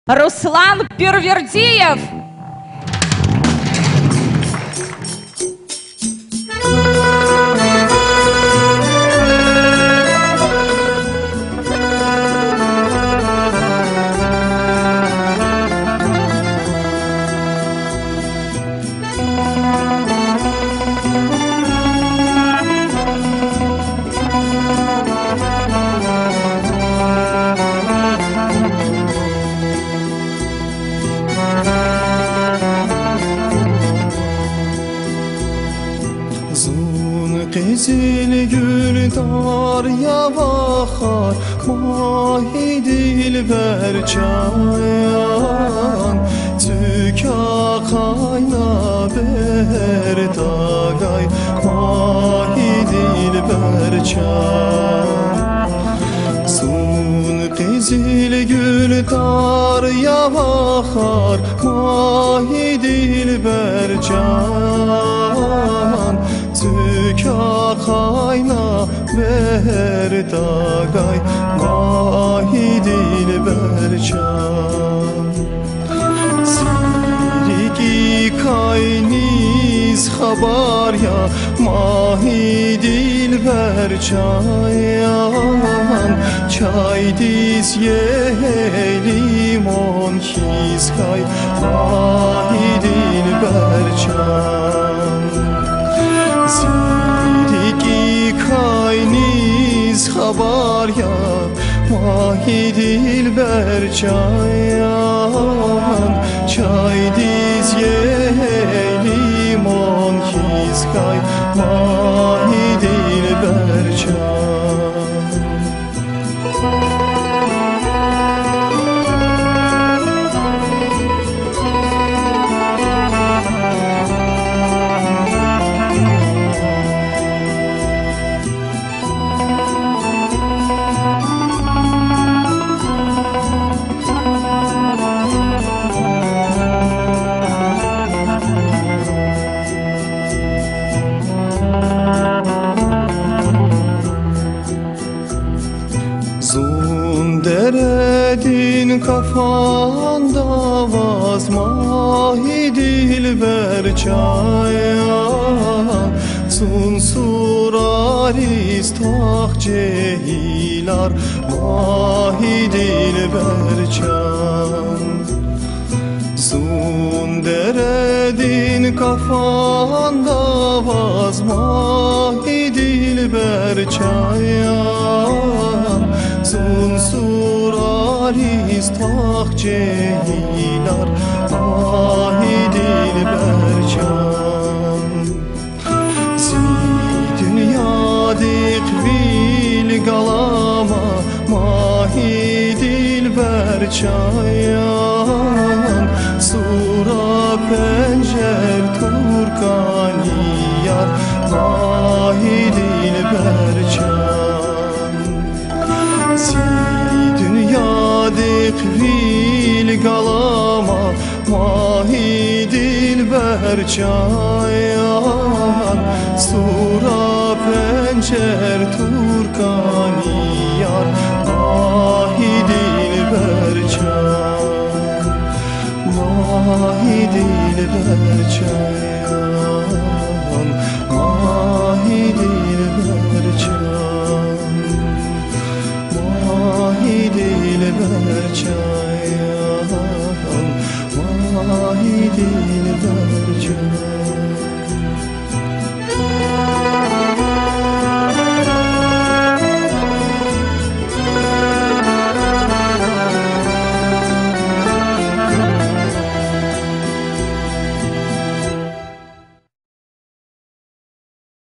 Руслан Первердиев. Qizil gül darya baxar, mahi dilbər çayan. Tüka qayna ber dagay, mahi dilbər çayan. Sun qizil gül darya baxar, mahi dilbər çayan. Tüka qayna ber dagay, mahi dilbər çan. Siriki kayniz xabar ya, mahi dilbər çayan. Çay diz ye limon kiz kay, mahi dilbər çan. Siriki kayniz xabar ya, mahi dilbər çayan. Çay diz ye limon kiz kay, mahi dilbər çayan. Deredin kafanda vaz, mahi dilbər çayan. Sun suraris tak cehilar, mahi dilbər çan. Sun deredin kafanda vaz, mahi dilbər çayan. Sun suraris tak cehilar, mahi dilbər çan. Dünya dikvil galama, mahi dilbər çayan. Sura pencer turkaniyar, mahi dilbər çan. Dünya dikvil galama, mahi dilbər çayan. Sura pencer turkaniyar, mahi dilbər çayan. Mahi dilbər çayan, mahi dilbər çayan. Mahi dilbər çayan, mahi dilbər çayan.